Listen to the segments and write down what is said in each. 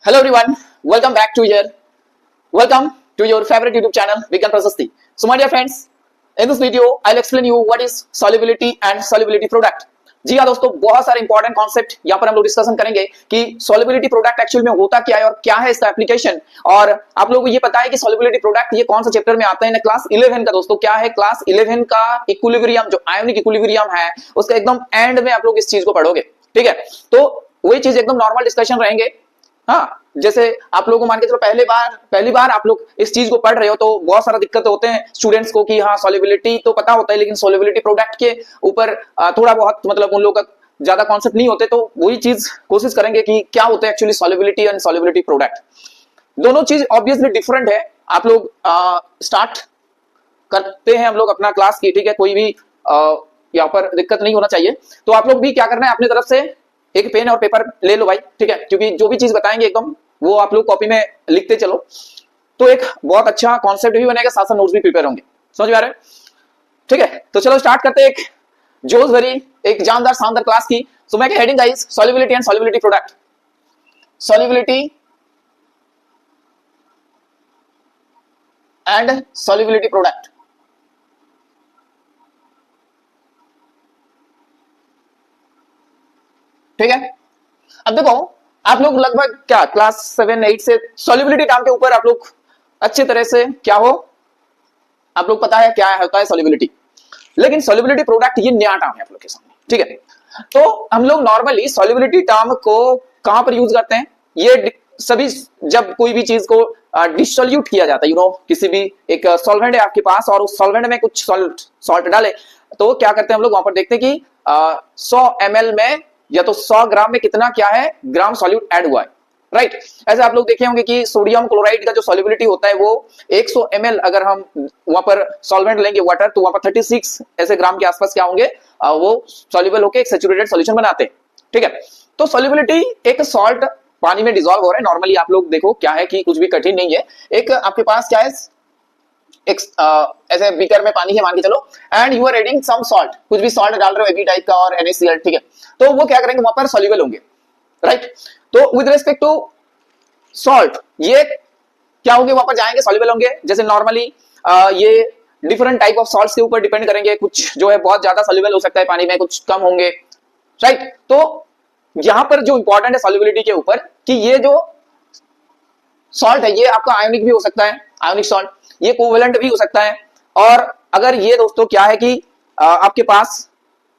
Hello everyone, welcome to your favorite YouTube channel Vigyan Prasasti. So my dear friends, in this video I'll explain you what is solubility and solubility product. जी हाँ दोस्तों, बहुत सारे important concept यहाँ पर हम लोग discussion करेंगे कि सॉल्युबिलिटी प्रोडक्ट एक्चुअल में होता क्या है और क्या है इसका एप्लीकेशन। और आप लोगों को ये पता है कि सॉल्युबिलिटी प्रोडक्ट ये कौन सा चैप्टर में आता है ना, क्लास 11 का। दोस्तों क्या है क्लास 11 का इक्विलिब्रियम, जो आयोनिक इक्विलिब्रियम है उसका एकदम एंड में आप लोग इस चीज को पढ़ोगे। ठीक है, तो वही चीज एकदम नॉर्मल डिस्कशन रहेंगे। हाँ, जैसे आप लोगों को मान के चलो पहली बार आप लोग इस चीज को पढ़ रहे हो तो बहुत सारा दिक्कत होते हैं स्टूडेंट्स को कि हाँ सॉल्युबिलिटी तो पता होता है लेकिन सॉल्युबिलिटी प्रोडक्ट के ऊपर थोड़ा बहुत मतलब उन लोगों का ज्यादा कॉन्सेप्ट नहीं होते। तो वही चीज कोशिश करेंगे कि क्या होता है actually solubility and solubility product. दोनों चीज ऑब्वियसली डिफरेंट है। आप लोग स्टार्ट करते हैं हम लोग अपना क्लास की। ठीक है, कोई भी यहाँ पर दिक्कत नहीं होना चाहिए। तो आप लोग भी क्या करना है, अपनी तरफ से एक पेन और पेपर ले लो भाई। ठीक है, क्योंकि जो भी चीज बताएंगे एकदम वो आप लोग कॉपी में लिखते चलो तो एक बहुत अच्छा कॉन्सेप्ट भी बनेगा, साथ साथ नोट्स भी प्रिपेयर होंगे। समझ में आ रहा है? ठीक है, तो चलो स्टार्ट करते हैं एक जोश भरी एक जानदार शानदार क्लास की। सो मैं heading guys solubility and solubility product. Solubility and solubility product. ठीक है, अब देखो आप लोग लगभग क्या क्लास 7-8 से सॉल्युबिलिटी टर्म के ऊपर आप लोग अच्छे तरह से क्या हो, आप लोग पता है क्या होता है सॉल्युबिलिटी। लेकिन सॉल्युबिलिटी प्रोडक्ट ये नया टर्म है आप लोग के सामने। ठीक है, तो हम लोग नॉर्मली सॉल्युबिलिटी टर्म को कहां पर यूज करते हैं, ये सभी जब कोई भी चीज को डिसोल्यूट किया जाता है, किसी भी एक सॉल्वेंट है आपके पास और उस सॉल्वेंट में कुछ सॉल्ट डाले तो क्या करते हैं हम लोग वहां पर देखते हैं कि 100 ml में या तो 100 ग्राम में कितना क्या है ग्राम सॉल्यूट ऐड हुआ है। राइट, ऐसे आप लोग देखे होंगे कि सोडियम क्लोराइड का जो सॉल्युबिलिटी होता है वो 100 ml अगर हम वहां पर सॉल्वेंट लेंगे वाटर तो वहां पर 36 ऐसे ग्राम के आसपास क्या होंगे, वो सॉल्युबल होकर एक सैचुरेटेड सॉल्यूशन बनाते हैं। ठीक है, तो सॉल्युबिलिटी एक सॉल्ट पानी में डिसॉल्व हो रहा है। नॉर्मली आप लोग देखो क्या है कि कुछ भी कठिन नहीं है। एक आपके पास क्या है, एक ऐसे बीकर में पानी है मान के चलो, and you are adding some salt, कुछ भी सॉल्ट डाल रहे हो एबी टाइप का और NaCl। ठीक है, तो वो क्या करेंगे वहां पर सॉल्युबल होंगे। राइट, तो विद रिस्पेक्ट टू सॉल्ट ये क्या होंगे, वहां पर जाएंगे सॉल्युबल होंगे। जैसे नॉर्मली ये डिफरेंट टाइप ऑफ सॉल्ट्स के ऊपर डिपेंड करेंगे, कुछ जो है बहुत ज्यादा सॉल्युबल हो सकता है पानी में, कुछ कम होंगे। राइट, तो यहां पर जो इंपॉर्टेंट है सॉल्युबिलिटी के ऊपर कि ये जो सॉल्ट है ये आपका आयोनिक भी हो सकता है, आयोनिक सॉल्ट, ये कोवेलेंट भी हो सकता है। और अगर ये दोस्तों क्या है कि आपके पास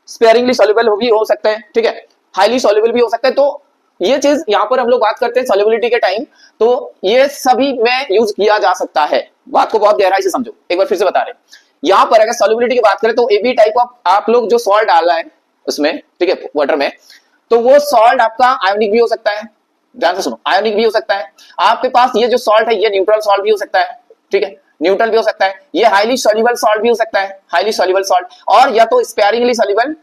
स्पेयरिंगली सॉल्युबल भी हो सकता है। ठीक है, हाईली सॉल्युबल भी हो सकता है। तो ये चीज यहां पर हम लोग बात करते हैं सॉल्युबिलिटी के टाइम, तो ये सभी में यूज किया जा सकता है। बात को बहुत गहराई से समझो, एक बार फिर से बता रहे हैं। यहां पर अगर सॉल्युबिलिटी की बात करें तो एबी टाइप ऑफ आप लोग जो सॉल्ट डाल रहा है उसमें, ठीक है, वाटर में, तो वो सॉल्ट आपका आयोनिक भी हो सकता है। ध्यान से सुनो, आयोनिक भी हो सकता है। आपके पास ये जो सॉल्ट है ये न्यूट्रल सॉल्ट भी हो सकता है। ठीक है, न्यूट्रल भी हो सकता है। ये हाईली सॉल्युबल सॉल्ट भी हो सकता है, हाईली सॉल्युबल सॉल्ट, और या तो स्पेयरिंगली सॉल्युबल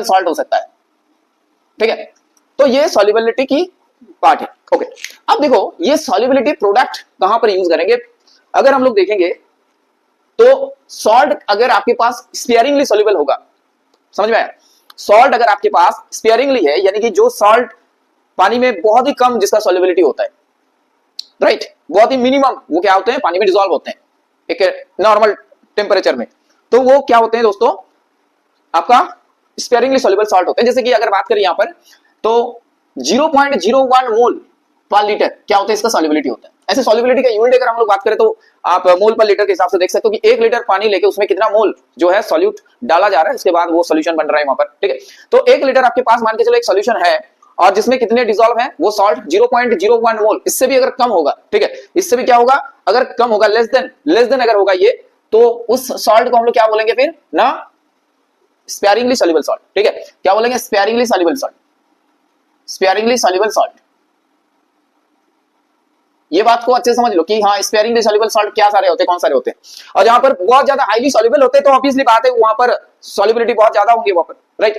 सॉल्ट हो सकता है। ठीक है, तो ये सॉल्युबिलिटी की पार्ट है। ओके, अब देखो ये सॉल्युबिलिटी प्रोडक्ट कहां पर यूज करेंगे। अगर हम लोग देखेंगे तो सॉल्ट अगर आपके पास स्पेयरिंगली सॉल्युबल होगा, समझ में आया, सॉल्ट अगर आपके पास स्पेयरिंगली है यानी कि जो सॉल्ट पानी में बहुत ही कम जिसका सॉल्युबिलिटी होता है, राइट, बहुत ही मिनिमम, वो क्या होते हैं पानी में डिसॉल्व होते हैं एक नॉर्मल टेम्परेचर में, तो वो क्या होते हैं दोस्तों आपका स्पेयरिंगली सॉल्युबल सॉल्ट होते हैं। जैसे कि अगर बात करें यहां पर तो 0.01 मोल पर लीटर क्या होता है इसका सॉल्युबिलिटी होता है। ऐसे सॉल्युबिलिटी का यूनिट अगर हम लोग बात करें तो आप मोल पर लीटर के हिसाब से देख सकते हो कि 1 लीटर पानी लेके उसमें कितना मोल जो है सॉल्यूट डाला जा रहा है, उसके बाद वो सॉल्यूशन बन रहा है वहां पर। ठीक है, तो 1 लीटर आपके पास मान के चलो एक सॉल्यूशन है और जिसमें कितने डिसॉल्व है वो सॉल्ट 0.01 मोल, इससे भी अगर कम होगा, ठीक है, इससे भी क्या होगा अगर कम होगा, लेस देन अगर होगा ये, तो उस सॉल्ट को हम लोग क्या बोलेंगे फिर ना, स्पेयरिंगली सॉल्युबल सॉल्ट। ठीक है, क्या बोलेंगे, स्पेयरिंगली सॉल्युबल सॉल्ट, स्पेयरिंगली सॉल्युबल सॉल्ट। ये बात को अच्छे से समझ लो कि हाँ स्पेयरिंगली सॉल्युबल सॉल्ट क्या सारे होते हैं, कौन सारे होते हैं। और जहां पर बहुत ज्यादा हाईली सॉल्युबल होते हैं तो ऑब्वियसली बात है वहां पर सॉल्युबिलिटी बहुत ज्यादा होगी वहां पर। राइट,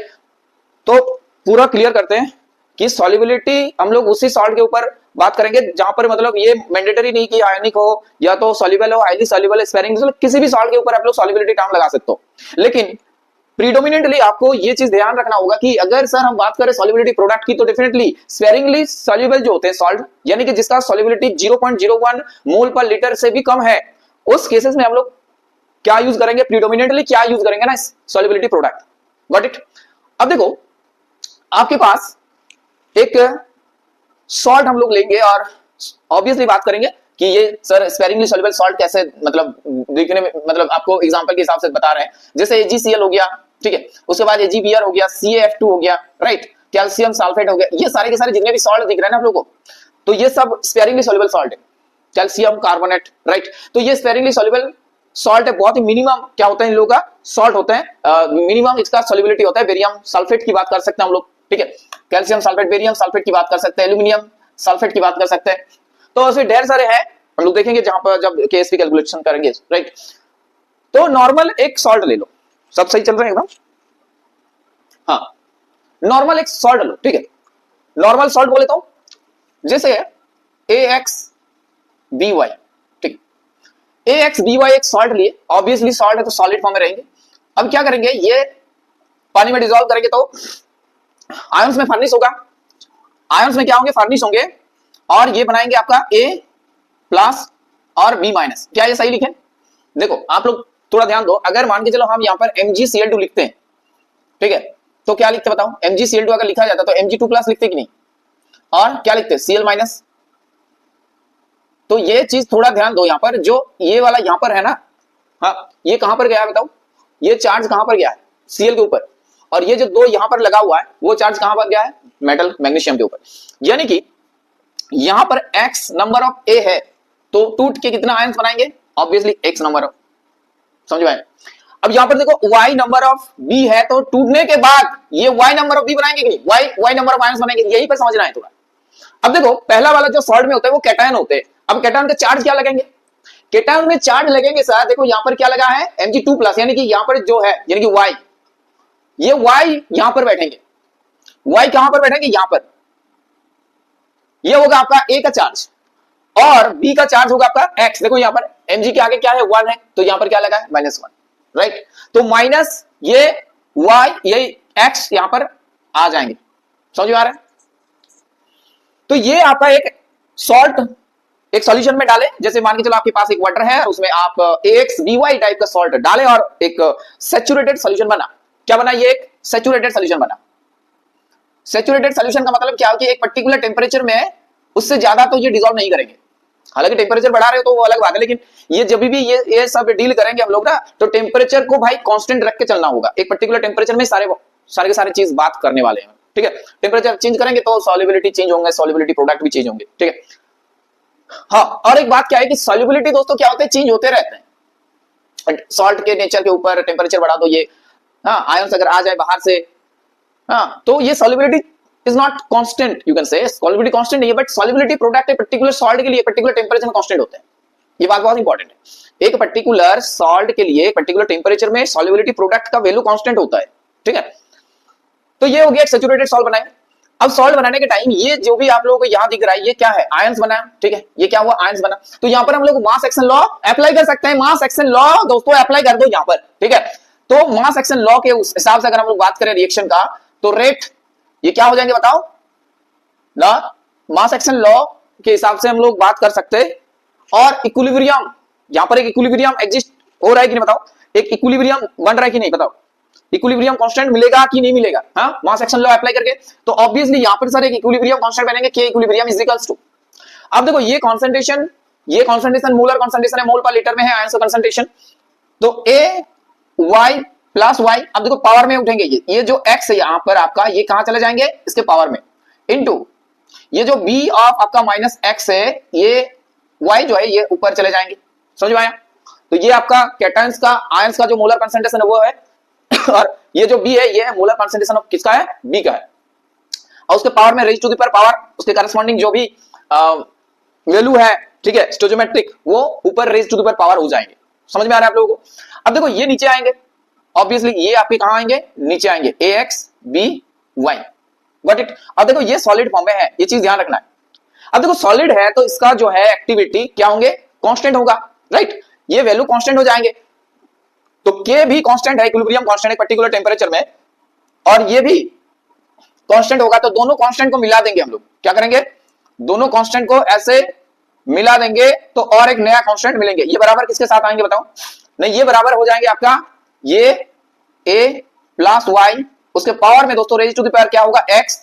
तो पूरा क्लियर करते हैं कि सॉल्युबिलिटी हम लोग उसी सॉल्ट के ऊपर बात करेंगे जहां पर मतलब ये मैंडेटरी नहीं कि आयोनिक हो या तो सॉल्युबल हो, हाईली सॉल्युबल, स्पेयरिंग, किसी भी सॉल्ट के ऊपर आप लोग सॉल्युबिलिटी टर्म लगा सकते हो। लेकिन प्रीडोमिनेंटली आपको ये चीज ध्यान रखना होगा कि अगर सर हम बात करें सॉल्युबिलिटी प्रोडक्ट की, तो डेफिनेटली स्पेरिंगली सॉल्युबल जो होते हैं सॉल्ट, यानी कि जिसका सॉल्युबिलिटी 0.01 मोल पर लीटर से भी कम है, उस केसेस में हम लोग क्या यूज करेंगे, प्रीडोमिनेंटली क्या यूज करेंगे ना, सॉल्युबिलिटी प्रोडक्ट। Got it. अब देखो आपके पास एक सॉल्ट हम लोग लेंगे और ऑब्वियसली बात करेंगे कि ये सर स्पेरिंगली सॉल्युबल सॉल्ट कैसे मतलब देखने में, मतलब आपको एग्जांपल के हिसाब से बता रहे हैं। जैसे AgCl हो गया, ठीक है, उसके बाद AgBr हो गया, CaF2 हो गया, राइट, कैल्शियम सल्फेट हो गया, ये सारे के सारे जितने भी सॉल्ट दिख रहे हैं ना आप लोगों को, तो ये सब स्पेरिंगली सॉल्युबल सॉल्ट है। कैल्शियम कार्बोनेट, राइट, तो ये स्पेरिंगली सॉल्युबल सॉल्ट है। बहुत ही मिनिमम क्या होता है इन लोगों का सॉल्ट होता है, मिनिमम इसका सॉल्युबिलिटी होता है। बेरियम सल्फेट की बात कर सकते हैं हम लोग, ठीक है, कैल्शियम सल्फेट, बेरियम सल्फेट की बात कर सकते हैं, एल्यूमिनियम सल्फेट की बात कर सकते हैं। तो ऐसे ढेर सारे हैं, हम लोग देखेंगे जहां पर जब केएसपी कैलकुलेशन करेंगे, राइट। तो नॉर्मल एक सॉल्ट ले लो, सब सही चल रहा है एकदम, हाँ, नॉर्मल एक सॉल्ट लो, ठीक है, नॉर्मल सॉल्ट बोले तो जैसे AXBY, ठीक, AXBY एक सॉल्ट लिए, ऑब्वियसली सॉल्ट है तो सॉलिड फॉर्म में रहेंगे। अब क्या करेंगे, ये पानी में डिसॉल्व करेंगे तो आयंस में फर्निश होगा, आयंस में क्या होंगे, फर्निश होंगे, और ये बनाएंगे आपका A+ और B-। क्या ये सही लिखे? देखो आप लोग थोड़ा ध्यान दो, अगर मान के चलो हम यहां पर MgCl2 लिखते हैं, ठीक है, तो क्या लिखते बताओ, MgCl2 अगर लिखा जाता तो Mg2+ लिखते कि नहीं, और क्या लिखते Cl-। तो ये चीज थोड़ा ध्यान दो, यहां पर जो ये वाला यहां पर है ना, हाँ, ये कहां पर गया है बताओ, ये चार्ज कहां पर गया है, Cl के ऊपर, और ये जो दो यहां पर लगा हुआ है वो चार्ज कहां पर गया है, मेटल मैग्नीशियम के ऊपर। यानी कि यहां पर X नंबर ऑफ A है, तो टूट के कितना आयंस बनाएंगे, ऑब्वियसली X नंबर ऑफ, समझ में? अब यहां पर देखो Y नंबर ऑफ B है, तो टूटने के बाद ये Y नंबर ऑफ B बनाएंगे कि नहीं, Y नंबर ऑफ आयंस बनाएंगे, यही पर समझना है थोड़ा। अब देखो पहला वाला जो सॉल्ट में होता है वो कैटायन होते हैं। अब कैटायन का चार्ज क्या लगेंगे, कैटायन में चार्ज लगेंगे सर, देखो यहां पर क्या लगा है Mg2+, यानी कि यहां पर जो है, यानी कि Y, ये Y यहां पर बैठेंगे, Y कहां पर बैठेंगे, यहां पर, ये होगा आपका A का चार्ज, और B का चार्ज होगा आपका X। देखो यहां पर Mg के आगे क्या है, 1 है, तो यहां पर क्या लगा है, -1, राइट, तो माइनस ये Y, ये X यहां पर आ जाएंगे, समझ में आ रहा है? तो ये आपका एक सॉल्ट एक सॉल्यूशन में डाले, जैसे मान के चलो आपके पास एक वाटर है, उसमें आप AXBY टाइप का सॉल्ट डाले और एक सैचुरेटेड सॉल्यूशन बना। क्या बना, ये एक सैचुरेटेड सॉल्यूशन बना। सैचुरेटेड सॉल्यूशन का मतलब क्या है कि एक पर्टिकुलर टेम्परेचर में उससे ज्यादा तो ये डिसॉल्व नहीं करेंगे, हालांकि टेम्परेचर बढ़ा रहे हो तो वो अलग बात है, लेकिन ये जब भी ये सब डील करेंगे हम लोग ना, तो टेम्परेचर को भाई कांस्टेंट रख के चलना होगा। एक पर्टिकुलर टेम्परेचर में सारे के सारे चीज बात करने वाले हैं, ठीक है। टेम्परेचर चेंज करेंगे तो सॉल्युबिलिटी चेंज होंगे, सॉल्युबिलिटी प्रोडक्ट भी चेंज होंगे, ठीक है। हाँ, और एक बात क्या है कि सॉल्युबिलिटी दोस्तों क्या होते हैं, चेंज होते रहते हैं सॉल्ट के नेचर के ऊपर। टेम्परेचर बढ़ा दो, ये हाँ आयंस अगर आ जाए बाहर से, हाँ, तो ये solubility is not constant, you can say solubility constant नहीं है, बट सॉल्युबिलिटी प्रोडक्ट एक पर्टिकुलर सॉल्ट के लिए पर्टिकुलर टेम्परेचर में कांस्टेंट होते हैं। ये बात बहुत इंपॉर्टेंट है, एक पर्टिकुलर सॉल्ट के लिए पर्टिकुलर टेम्परेचर में सॉल्युबिलिटी प्रोडक्ट का वैल्यू कांस्टेंट होता है, ठीक है। तो ये हो गया एक सैचुरेटेड सॉल्ट बनाए। अब सॉल्ट बनाने के टाइम ये जो भी आप लोगों को यहां दिख रहा है, ये क्या है, आयंस बना, ठीक है, ये क्या हुआ, आयंस बना। तो यहां पर हम लोग मास एक्शन लॉ अप्लाई कर सकते हैं, मास एक्शन लॉ दोस्तों अप्लाई कर दो यहां पर, ठीक है। तो मास एक्शन लॉ के उस हिसाब से अगर हम लोग बात करें रिएक्शन का, तो रेट ये क्या हो जाएंगे बताओ, लॉ मास एक्शन लॉ के हिसाब से हम लोग बात कर सकते हैं। और इक्विलिब्रियम, यहां पर एक इक्विलिब्रियम एग्जिस्ट हो रहा है कि नहीं बताओ, एक इक्विलिब्रियम बन रहा है कि नहीं बताओ, इक्विलिब्रियम कांस्टेंट मिलेगा कि नहीं मिलेगा, हाँ, मास एक्शन लॉ अप्लाई करके। तो ऑब्वियसली यहां पर सर एक इक्विलिब्रियम कांस्टेंट बनेंगे, के इक्विलिब्रियम इज इक्वल्स टू, अब देखो ये कॉन्सेंट्रेशन मोलर कॉन्सेंट्रेशन है, मोल पर लीटर में है आयंस का कॉन्सेंट्रेशन, तो AY प्लस Y, अब देखो पावर में उठेंगे, ये जो X है यहां पर आपका, ये कहां चले जाएंगे, इसके पावर में, इनटू ये जो B ऑफ आपका -X है, ये Y जो है ये ऊपर चले जाएंगे, समझ में आया? तो ये आपका कैटायंस का आयंस का जो मोलर कॉन्सेंट्रेशन है वो है, और ये जो B है ये है मोलर कॉन्सेंट्रेशन ऑफ किसका है, B का है, और उसके पावर में रेज टू द पावर उसके करस्पॉन्डिंग जो भी वैल्यू है, ठीक है, स्टोइचोमेट्रिक, वो ऊपर रेज टू द पावर हो जाएंगे। समझ में आ रहा है आप लोगों को? अब देखो ये नीचे आएंगे, ऑब्वियसली ये आपके कहां आएंगे, नीचे आएंगे, AXBY, गॉट इट। अब देखो ये सॉलिड फॉर्म में है, ये चीज ध्यान रखना है। अब देखो सॉलिड है तो इसका जो है एक्टिविटी क्या होंगे, कांस्टेंट होगा, राइट, ये वैल्यू कांस्टेंट हो जाएंगे। तो K भी कांस्टेंट है, इक्विलिब्रियम कांस्टेंट है पर्टिकुलर टेम्परेचर में, और ये भी कांस्टेंट होगा, तो दोनों कांस्टेंट को मिला देंगे हम लोग। क्या करेंगे, दोनों कांस्टेंट को ऐसे मिला देंगे तो और एक नया कांस्टेंट मिलेंगे। ये बराबर किसके साथ आएंगे बताओ, नहीं ये बराबर हो जाएंगे आपका ये a प्लस वाई, उसके पावर में दोस्तों रेज टू द पावर क्या होगा x,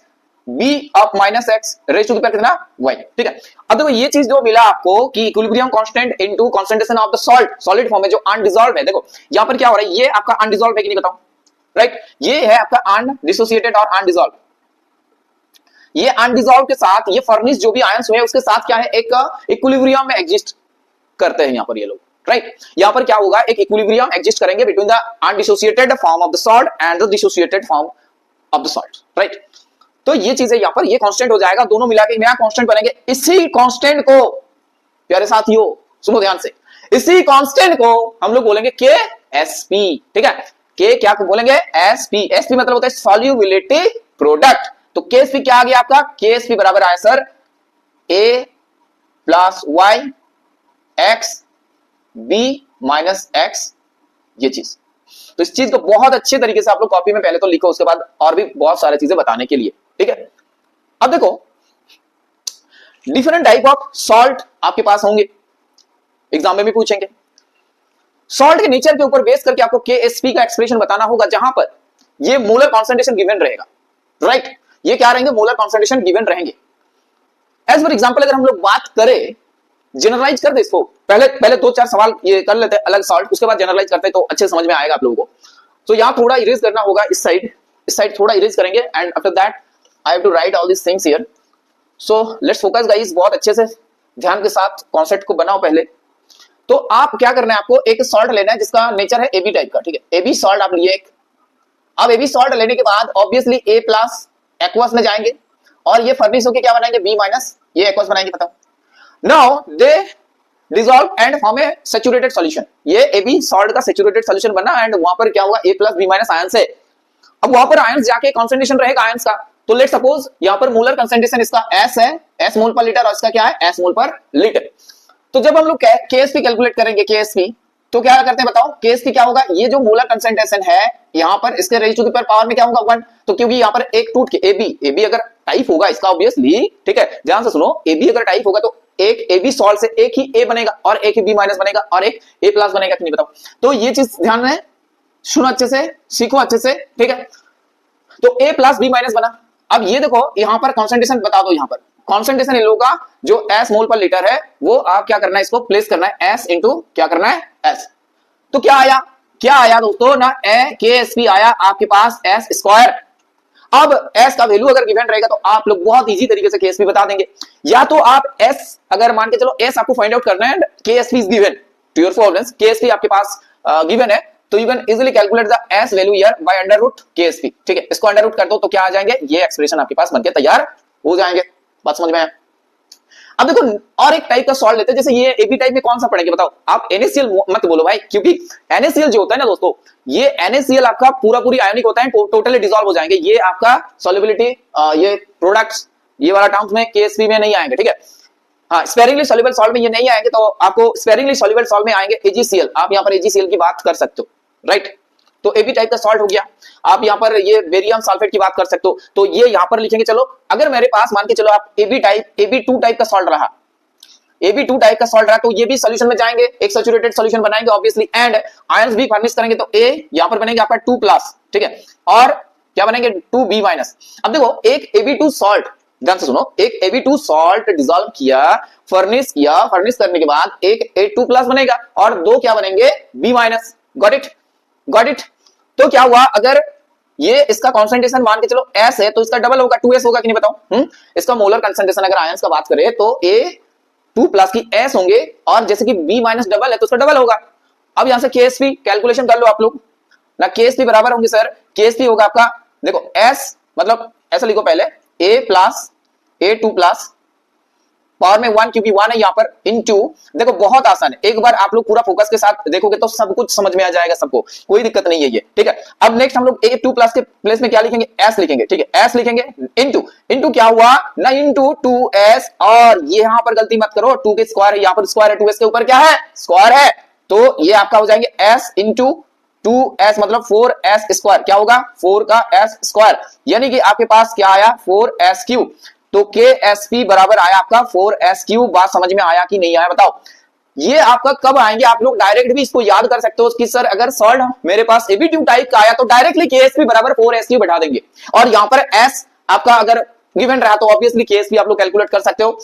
b of minus x raise to the power कितना y। ठीक है, अब देखो ये चीज जो मिला आपको कि equilibrium constant into concentration of the salt, solid form में जो अनडिसॉल्व है। देखो यहां पर क्या हो रहा है, ये आपका अनडिसॉल्व है कि नहीं बताओ, राइट, ये है आपका अनडिसोसिएटेड और अनडिसॉल्व। ये अनडिसॉल्व के साथ ये फर्निश जो भी आयंस हुए उसके साथ क्या है, एक इक्विलिब्रियम में एग्जिस्ट करते हैं यहां पर ये लोग, राइट। यहां पर क्या होगा, एक इक्विलिब्रियम एग्जिस्ट करेंगे between the undissociated form of the salt and the dissociated form of the salt, right. तो ये चीज है, यहां पर ये कांस्टेंट हो जाएगा, दोनों मिला के नया कांस्टेंट बनेंगे। इसी कांस्टेंट को प्यारे साथियों सुनो ध्यान से, इसी कांस्टेंट को हम लोग बोलेंगे के एस पी। ठीक है, के क्या बोलेंगे, एस पी। एस पी मतलब होता है सॉल्युबिलिटी प्रोडक्ट। तो के एस पी क्या आ गया आपका, के एस पी बराबर आया sir A plus Y X B minus X, ये चीज। तो इस चीज को बहुत अच्छे तरीके से आप लोग कॉपी में पहले तो लिखो, उसके बाद और भी बहुत सारी चीजें बताने के लिए। ठीक है, अब देखो डिफरेंट टाइप ऑफ सॉल्ट आपके पास होंगे, एग्जाम में भी पूछेंगे। सॉल्ट के नेचर के ऊपर बेस करके आपको केएसपी का एक्सप्रेशन बताना होगा, जहां पर ये मोलर कॉन्सेंट्रेशन गिवन रहेगा, राइट। ये क्या रहेंगे, मोलर कॉन्सेंट्रेशन गिवन रहेंगे। एज फॉर एग्जांपल अगर हम लोग बात करें, जनरलाइज कर दे इसको, पहले दो चार सवाल ये कर लेते हैं अलग सॉल्ट, उसके बाद जनरलाइज करते हैं तो अच्छे समझ में आएगा आप लोगों को। तो यहां थोड़ा इरेज करना होगा, इस साइड थोड़ा इरेज करेंगे, and after that I have to write all this things here. So let's focus guys, बहुत अच्छे से ध्यान के साथ कॉन्सेप्ट को बनाओ पहले। तो आप क्या करना है, आपको एक सॉल्ट लेना है जिसका नेचर है एबी टाइप का। ठीक है, एबी सॉल्ट आप लिए एक। अब एबी सॉल्ट लेने के बाद ऑब्वियसली ए प्लस एक्वस में जाएंगे, और ये फर्निश होके क्या बनाएंगे, बी माइनस ये एक्वस बनाएंगे। बताओ, now they dissolve and form A saturated solution. ये एबी सॉल्ट का सैचुरेटेड सॉल्यूशन बना, एंड वहां पर क्या होगा, ए प्लस बी माइनस आयंस है। अब वहां पर आयंस जाके कॉन्सेंट्रेशन रहेगा आयंस का। तो लेट सपोज यहां पर मोलर कंसंट्रेशन इसका एस है, एस मोल पर लीटर, और इसका क्या है, एस मोल पर लीटर। तो जब हम लोग केएसपी कैलकुलेट करेंगे, केएसपी तो क्या करते हैं बताओ, केएसपी क्या होगा, ये जो मोलर कंसंट्रेशन है यहां पर इसके रेज टू द पावर में क्या होगा 1। तो क्योंकि यहां पर एक टूट के एबी अगर टाइप होगा इसका ऑब्वियसली, ठीक है ध्यान से सुनो, एबी अगर टाइप होगा तो एक एबी सॉल्ट से एक ही ए बनेगा, और एक ही बी माइनस बनेगा, और एक ए प्लस बनेगा कि नहीं बताओ। तो ये चीज ध्यान में सुनो अच्छे से, सीखो अच्छे से। ठीक है, तो ए प्लस बी माइनस बना। अब ये देखो यहां पर कॉन्सेंट्रेशन बता दो, यहां पर कॉन्सेंट्रेशन इन लोगों का जो एस मोल पर लीटर है, वो आप क्या करना है, इसको प्लेस करना है एस इंटू क्या करना है, एस। तो क्या आया दोस्तों ना, ए के एस पी आया आपके पास एस स्क्वायर। अब एस का वैल्यू अगर गिवन रहेगा तो आप लोग बहुत इजी तरीके से केएसपी बता देंगे। या तो आप एस अगर मान के चलो, एस आपको फाइंड आउट करना है, KSP is given to your for this, KSP आपके पास गिवन है, तो you can easily calculate the S value here by under root KSP. ठीक है, इसको अंडर रूट कर दो तो क्या आ जाएंगे, ये एक्सप्रेशन आपके पास बनके तैयार हो जाएंगे। बात समझ में आया। अब देखो और एक टाइप का सॉल्ट लेते हैं, जैसे ये एबी टाइप में कौन सा पढ़ेंगे बताओ आप, NaCl मत बोलो भाई, क्योंकि NaCl जो होता है ना दोस्तों, ये NaCl आपका पूरी आयोनिक होता है, टोटली डिसॉल्व हो जाएंगे। ये आपका सॉल्युबिलिटी, ये प्रोडक्ट्स, ये वाला टर्म्स में केएसपी में नहीं आएंगे। ठीक है, हाँ स्पेरिंगली सॉल्युबल सॉल्ट में ये नहीं आएंगे, तो आपको स्पेरिंगली सॉल्युबल सॉल्ट में आएंगे AgCl। आप यहाँ पर AgCl की बात कर सकते हो, राइट। तो एबी टाइप का सॉल्ट हो गया। आप यहाँ पर ये बेरियम सल्फेट की बात कर सकते हो, तो ये यहाँ पर लिखेंगे। चलो अगर मेरे पास मान के चलो आप AB2 टाइप का सॉल्ट रहा, AB2 टाइप का सॉल्ट रहा, तो ये भी सॉल्यूशन में जाएंगे, एक सैचुरेटेड सॉल्यूशन बनाएंगे ऑब्वियसली, एंड आयंस भी फर्निश करेंगे। तो A यहाँ पर बनेंगे आपका 2+, ठीक है, और क्या बनेंगे 2B माइनस। अब देखो एक AB2 सॉल्ट, ध्यान से सुनो, एक AB2 सॉल्ट डिसॉल्व किया, फर्निश किया, फर्निश करने के बाद एक A2+ बनेगा, और दो क्या बनेंगे, B माइनस। Got it. तो क्या हुआ, अगर ये इसका कॉन्सेंट्रेशन मान के चलो S है, तो इसका डबल होगा, 2S होगा कि नहीं बताओ। इसका मोलर कंसंट्रेशन अगर आयंस का बात करें तो A2+ की S होंगे, और जैसे कि B माइनस डबल है तो उसका डबल होगा। अब यहां से KSP कैलकुलेशन कर लो आप लोग ना, KSP बराबर होंगे सर, KSP होगा आपका, देखो S मतलब ऐसा लिखो पहले, A प्लस A2+ पावर में 1, क्योंकि 1 है यहाँ पर, इनटू, देखो बहुत आसान है, एक बार आप लोग पूरा फोकस के साथ देखोगे तो सब कुछ समझ में आ जाएगा सबको, कोई दिक्कत नहीं है ये। ठीक है, अब नेक्स्ट हम लोग A2+ के प्लेस में क्या लिखेंगे, S लिखेंगे। ठीक है, S लिखेंगे, इनटू क्या हुआ ना, इनटू 2S, और ये यहाँ पर गलती मत करो, 2 के स्क्वायर है, यहाँ पर स्क्वायर है, 2S के ऊपर क्या है, स्क्वायर है, तो ये आपका हो जाएंगे S इंटू 2s मतलब 4s स्क्वायर, क्या होगा 4 का s स्क्वायर, यानी कि आपके पास क्या आया 4s क्यूब। तो KSP बराबर आया आपका 4s क्यूब। बात समझ में आया कि नहीं आया बताओ। ये आपका कब आएंगे, आप लोग डायरेक्ट भी इसको याद कर सकते हो कि सर अगर सॉल्ड मेरे पास एबी टाइप का आया तो डायरेक्टली KSP बराबर 4s क्यूब बैठा देंगे, और यहां पर s आपका अगर गिवन रहा तो ऑब्वियसली KSP आप लोग कैलकुलेट कर सकते हो।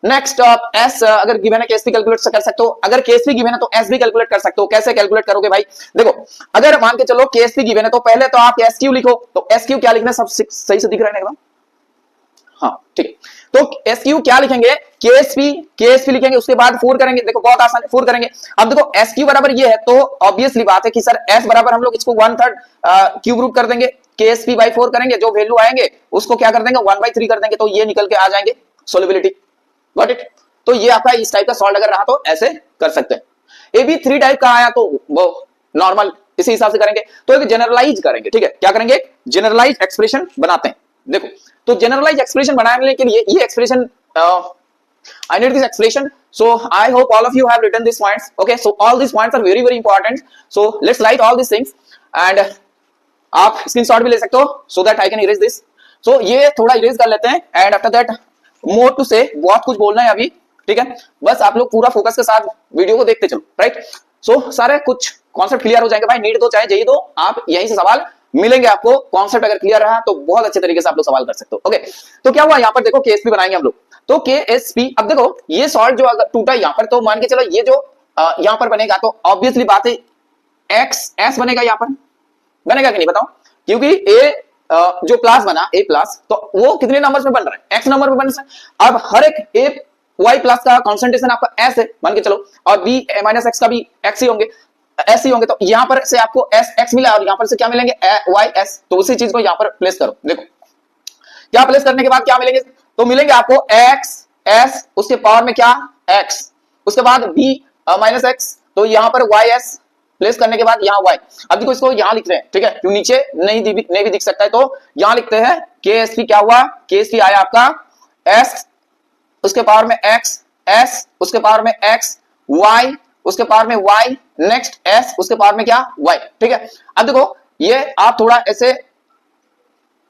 नेक्स्ट एस अगर गिवन है KSP कैलकुलेट कर सकते हो, अगर KSP गिवन है तो एस भी कैलकुलेट कर सकते हो। कैसे कैलकुलेट करोगे भाई, देखो अगर मान के चलो KSP गिवन है तो पहले तो आप SQ लिखो, तो SQ क्या लिखना, सब सही से दिख रहा है एकदम, हाँ ठीक। तो SQ क्या लिखेंगे, KSP लिखेंगे, उसके बाद 4 करेंगे, देखो बहुत आसान है, 4 करेंगे। अब देखो SQ बराबर ये है तो ऑब्वियसली बात है कि सर S बराबर हम लोग इसको 1/3 क्यूब रूट कर देंगे, KSP बाई 4 करेंगे, जो वैल्यू आएंगे उसको क्या कर देंगे 1/3 कर देंगे, तो ये निकल के आ जाएंगे सोलिबिलिटी। Got it. तो ये आपका इस टाइप का सॉल्व अगर रहा तो ऐसे कर सकते हैं। AB 3 टाइप का आया तो वो नॉर्मल इसी हिसाब से करेंगे। तो एक जनरलाइज करेंगे, ठीक है, क्या करेंगे जनरलाइज एक्सप्रेशन बनाते हैं। देखो तो जनरलाइज एक्सप्रेशन बनाने के लिए ये expression I need this expression, so I hope all of you have written these points. Okay, so all these points are very very important, so let's write all these things and आप screenshot भी ले सकते हो so that I can erase this. So ये थोड़ा erase कर लेते हैं and after that more to say, बहुत कुछ बोलना है अभी, ठीक है, बस आप लोग पूरा फोकस के साथ वीडियो को देखते चलो, राइट। सो सारे कुछ कॉन्सेप्ट क्लियर हो जाएंगे भाई, नीट दो चाहे जेई दो, आप यहीं से सवाल मिलेंगे आपको। कॉन्सेप्ट अगर क्लियर रहा तो बहुत अच्छे तरीके से आप लोग सवाल कर सकते हो। ओके, तो क्या हुआ यहाँ पर देखो KSP बनाएंगे हम लोग, तो KSP अब देखो ये सॉल्ट जो अगर टूटा यहाँ पर तो मान के चलो ये जो यहाँ पर बनेगा तो ऑब्वियसली बात है XS बनेगा, यहाँ पर बनेगा कि नहीं बताओ, क्योंकि A जो क्लास बना A प्लस तो वो कितने नंबर्स में बन रहा है X नंबर में बन रहा है। अब हर एक A Y प्लस का कॉन्सेंट्रेशन आपका S है मान के चलो, और B माइनस X का भी X ही होंगे, S ही होंगे, तो यहाँ पर से आपको S X मिला और यहाँ पर से क्या मिलेंगे Y S, तो उसी चीज को यहाँ पर प्लेस करो। देखो क्या प्लेस करने के बाद क्या मिलेंगे, तो मिलेंगे आपको X S उसके पावर में क्या X, उसके बाद B माइनस X, तो यहाँ पर Y S प्लेस करने के बाद यहाँ Y। अब देखो इसको यहाँ लिख रहे हैं, ठीक है, क्यों नीचे नहीं भी दिख सकता है तो यहाँ लिखते हैं KSP। क्या हुआ KSP आया आपका S उसके पावर में X S उसके पावर में X Y उसके पावर में Y नेक्स्ट S उसके पावर में क्या Y, ठीक है। अब देखो ये आप थोड़ा ऐसे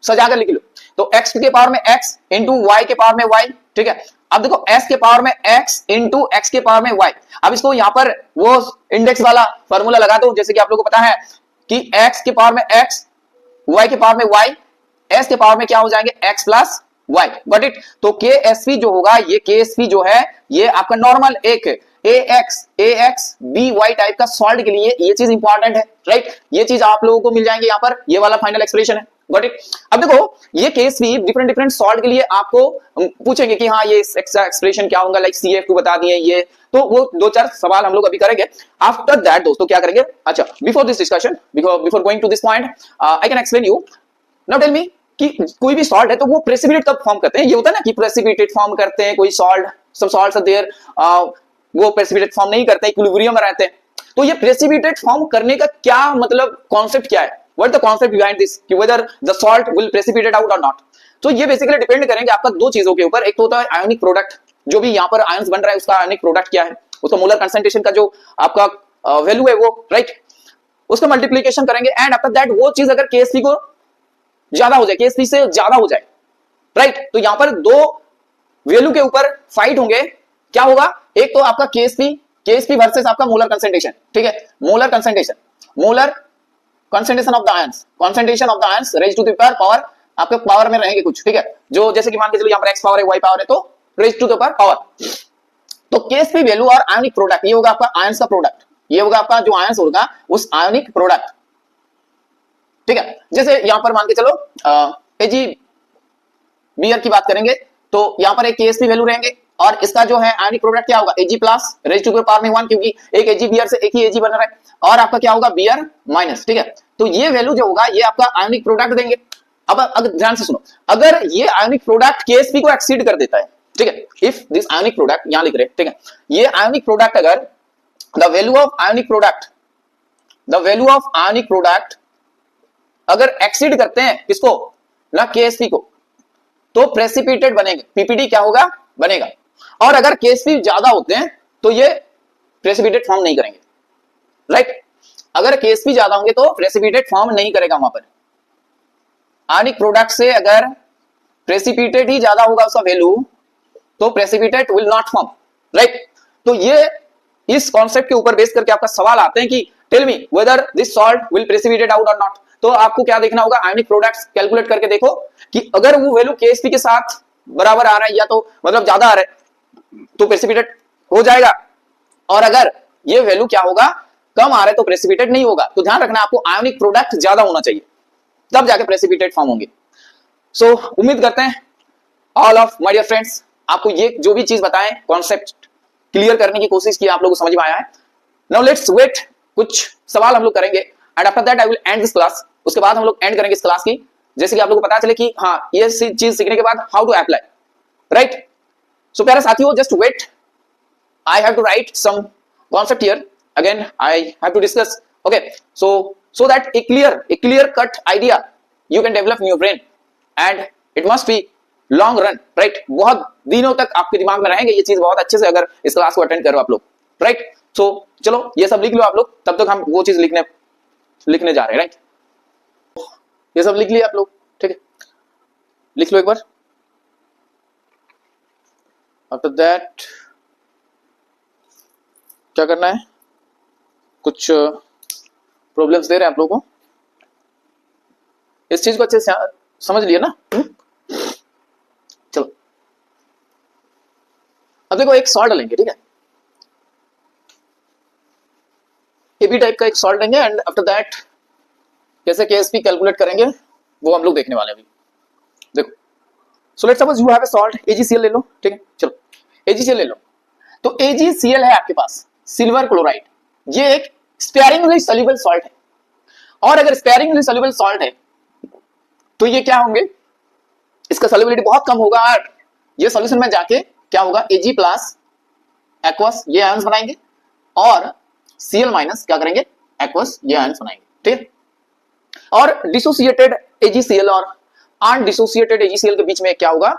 सजाकर लिख लो, तो X के पावर में X इंटू Y के पावर में Y, ठीक है। अब देखो S के पावर में X इंटू X के पावर में Y। अब इसको यहाँ पर वो इंडेक्स वाला फॉर्मूला लगा दो, जैसे कि आप लोगों को पता है कि X के पावर में X Y के पावर में Y S के पावर में क्या हो जाएंगे X plus Y। Got it. तो KSP जो होगा ये KSP जो है ये आपका नॉर्मल एक AX BY टाइप का सॉल्ट के लिए ये चीज इंपॉर्टेंट है, राइट। ये चीज आप लोगों को मिल जाएंगे यहाँ पर, ये वाला फाइनल एक्सप्रेशन है। Got it. अब देखो ये KSP डिफरेंट सॉल्ट के लिए आपको पूछेंगे कि हाँ ये एक्सप्रेशन क्या होगा, लाइक CF2 बता दिए ये, तो वो दो चार सवाल हम लोग अभी करेंगे। आफ्टर दैट दोस्तों क्या करेंगे, अच्छा before this discussion before going to this point I can explain you. Now tell me कि कोई भी सॉल्ट है तो वो प्रेसिपिटेट कब फॉर्म करते हैं, ये होता है ना कि प्रेसिपिटेट फॉर्म करते हैं कोई सॉल्ट, सब सॉल्ट्स आर देयर, वो प्रेसिपिटेट फॉर्म नहीं करते, इक्विलिब्रियम में रहते हैं। तो ये प्रेसिपिटेट फॉर्म करने का क्या मतलब कॉन्सेप्ट क्या है, what the concept behind this, कि whether the salt will precipitate out और नॉट। तो ये बेसिकली डिपेंड करेंगे आपका दो चीजों के ऊपर, एक तो होता है आयोनिक प्रोडक्ट, जो भी यहाँ पर आयंस बन रहा है उसका आयोनिक प्रोडक्ट क्या है, उसका मोलर कंसंट्रेशन का जो आपका वैल्यू है वो, राइट, उसका मल्टीप्लीकेशन करेंगे एंड आफ्टर दैट वो चीज अगर KSP को ज्यादा हो जाए, KSP से ज्यादा हो जाए, राइट, तो यहां पर दो वैल्यू के ऊपर फाइट होंगे। क्या होगा, एक तो आपका KSP वर्सेस आपका मोलर कंसंट्रेशन, ठीक है, molar concentration of the ions, concentration of the ions raise to the power आपके पावर में रहेंगे कुछ, ठीक है, जो जैसे कि मान के चलो यहां पर X पावर है Y पावर है तो रेज टू द पावर। तो KSP वैल्यू और आयनिक प्रोडक्ट ये होगा आपका आयंस का प्रोडक्ट, ये होगा आपका जो आयंस होगा उस आयनिक प्रोडक्ट, ठीक है। जैसे यहां पर मान के चलो AgBr की बात करेंगे तो यहां पर एक KSP वैल्यू रहेंगे और इसका जो है आयनिक प्रोडक्ट क्या होगा Ag plus raise to the power में 1, क्योंकि एक AgBr से एक ही Ag बन रहा है, और आपका क्या होगा Br माइनस, ठीक है। तो ये वैल्यू जो होगा ये आपका आयनिक प्रोडक्ट देंगे। अब अगर ध्यान से सुनो, अगर ये आयनिक प्रोडक्ट KSP को एक्सीड कर देता है, ठीक है, इफ दिस आयनिक प्रोडक्ट यहां लिख रहे, ठीक है, ये आयनिक प्रोडक्ट अगर the value of ionic product अगर एक्सीड करते हैं किसको ना KSP को, तो प्रेसिपिटेट बनेंगे, PPT क्या होगा बनेगा। और अगर KSP ज्यादा होते हैं तो ये प्रेसिपिटेट फॉर्म नहीं करेंगे, राइट। अगर केएसपी ज्यादा होंगे तो प्रेसिपिटेट फॉर्म नहीं करेगा वहां पर। आयनिक प्रोडक्ट से अगर प्रेसिपिटेट ही ज्यादा होगा उसका वैल्यू तो precipitate will not form, right. तो ये इस कॉन्सेप्ट के ऊपर बेस करके आपका सवाल आते हैं कि tell me whether this salt will precipitate out और नॉट। तो आपको क्या देखना होगा, आयनिक प्रोडक्ट्स कैलकुलेट करके देखो कि अगर वो वैल्यू केएसपी के साथ बराबर आ रहा है या तो मतलब ज्यादा आ रहा है तो प्रेसिपिटेट हो जाएगा, और अगर ये वैल्यू क्या होगा कम आ रहा है तो प्रेसिपिटेट नहीं होगा। तो ध्यान रखना आपको आयनिक प्रोडक्ट ज्यादा होना चाहिए तब जाके प्रेसिपिटेट फॉर्म होंगे। सो उम्मीद करते हैं all of my dear friends आपको ये जो भी चीज बताएं कॉन्सेप्ट क्लियर करने की कोशिश की, आप लोगों को समझ में आया है। नाउ लेट्स वेट, कुछ सवाल हम लोग करेंगे and after that I will and this class. उसके बाद हम लोग एंड करेंगे इस क्लास की, जैसे कि आप लोगों को पता चले कि हाँ ये चीज सीखने के बाद how to apply, right. So प्यारे साथियों just wait, I have to write some concept here. Again, I have to discuss. Okay, so that a clear cut idea you can develop in your brain, and it must be long run, right? बहुत दिनों तक आपके दिमाग में रहेंगे ये चीज बहुत अच्छे से अगर इस क्लास को अटेंड करो आप लोग, राइट। सो चलो ये सब लिख लो आप लोग, तब तक हम वो चीज लिखने जा रहे हैं, राइट। ये सब लिख लिया आप लोग, ठीक है, लिख लो एक बार। आफ्टर दैट क्या करना है, कुछ प्रॉब्लम्स दे रहे हैं आप लोगों को, इस चीज को अच्छे से समझ लिया ना। चलो अब देखो एक सॉल्ट लेंगे, ठीक है, एबी टाइप का एक सॉल्ट लेंगे एंड आफ्टर दैट कैसे केएसपी कैलकुलेट करेंगे वो हम लोग देखने वाले हैं अभी। देखो so let's suppose you have a salt AgCl ले लो, ठीक है, चलो एजीसीएल ले लो। तो एजीसीएल है आपके पास सिल्वर क्लोराइड, ये एक स्पेयरिंगली सॉल्युबल सॉल्ट है, और अगर स्पेयरिंगली सॉल्युबल सॉल्ट है तो ये क्या होंगे, इसका सॉल्युबिलिटी बहुत कम होगा और ये सॉल्यूशन में जाके क्या होगा Ag प्लस एक्वस ये आयंस बनाएंगे और Cl माइनस क्या करेंगे एक्वस ये आयंस बनाएंगे, ठीक है। और डिसोसिएटेड AgCl और अनडिसोसिएटेड AgCl के बीच में क्या होगा,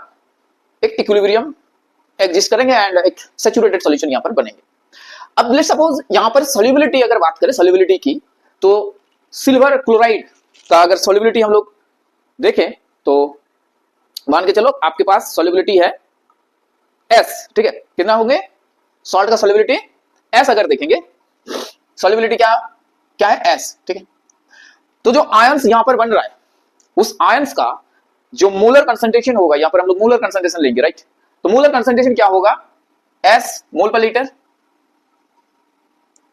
एक इक्विलिब्रियम एग्जिस्ट करेंगे एंड एक सैचुरेटेड सॉल्यूशन यहां पर बनेंगे। अब लेट्स सपोज यहां पर सॉल्युबिलिटी अगर बात करें सॉल्युबिलिटी की, तो सिल्वर क्लोराइड का अगर सॉल्युबिलिटी हम लोग देखें तो मान के चलो आपके पास सॉल्युबिलिटी है S, ठीक है, कितना होंगे सॉल्ट का सॉल्युबिलिटी S अगर देखेंगे सॉल्युबिलिटी क्या है S, ठीक है। तो जो आयंस यहां पर बन रहा है उस आयंस का जो मोलर कंसंट्रेशन होगा, यहां पर हम लोग मोलर कंसंट्रेशन लेंगे, राइट। तो मोलर कंसंट्रेशन क्या होगा S मोल पर लीटर,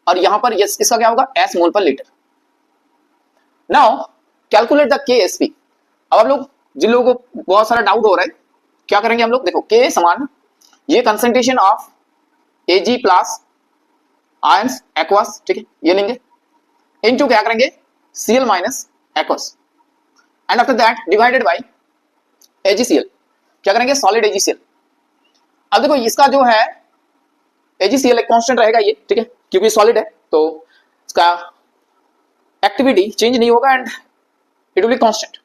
और यहां पर इसका क्या होगा S मोल पर litre. Now calculate the KSP। अब आप लोग जिन लोगों को बहुत सारा डाउट हो रहा है क्या करेंगे हम लोग, देखो K समान ये concentration of Ag plus ions aqueous, ठीक है, ये लेंगे इनटू क्या करेंगे Cl minus aqueous and after that divided by AgCl, क्या करेंगे सॉलिड AgCl। अब देखो इसका जो है AgCl एक कांस्टेंट रहेगा ये, ठीक है, क्योंकि सॉलिड है तो इसका एक्टिविटी चेंज नहीं होगा and it will be constant,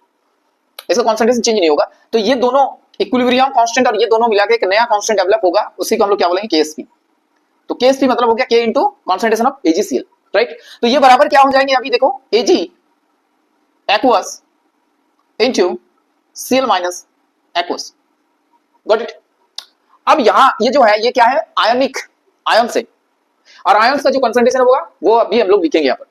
इसका कंसंट्रेशन चेंज नहीं होगा। तो ये दोनों इक्विलिब्रियम कांस्टेंट और ये दोनों मिला के एक नया कांस्टेंट डेवलप होगा, उसी को हम लोग क्या बोलेंगे KSP। तो KSP मतलब हो गया K into concentration of AgCl, right. तो ये बराबर क्या हो जाएंगे, अभी देखो Ag aqueous into Cl minus aqueous, got it. अब यहां ये जो है ये क्या है आयनिक आयन से, और आयंस का जो कंसंट्रेशन होगा वो अभी हम लोग लिखेंगे यहां पर।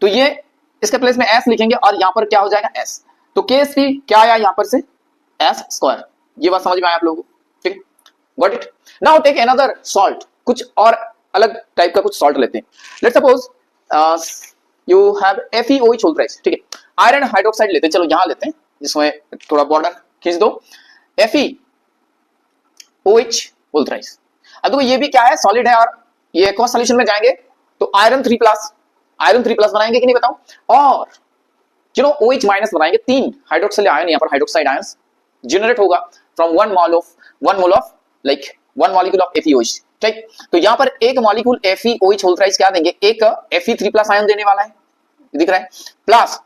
तो ये इसके प्लेस में S लिखेंगे और यहां पर क्या हो जाएगा S। तो KSP क्या आया यहां पर से S स्क्वायर, ये बात समझ में आया आप लोगों को, ठीक, got it. Now take another salt, कुछ और अलग टाइप का कुछ सॉल्ट लेते हैं। Let's suppose you have FeOH whole thrice, ठीक है, आयरन हाइड्रोक्साइड लेते हैं, चलो यहां लेते हैं जिसमें थोड़ा बॉर्डर खींच दो, FeOH होल थ्राइस। अब देखो ये भी क्या है सॉलिड है और ये एक्वस सॉल्यूशन में जाएंगे तो आयरन 3 प्लस बनाएंगे कि नहीं बताओ, और OH माइनस बनाएंगे, 3 हाइड्रोक्सिल आयन यहां पर हाइड्रोक्साइड आयंस जनरेट होगा from one mole of like 1 molecule of FeOH, ठीक। तो यहां पर एक मॉलिक्यूल FeOH होल थ्राइस क्या देंगे, एक Fe3 प्लस आयन देने वाला है, दिख रहा है, प्लस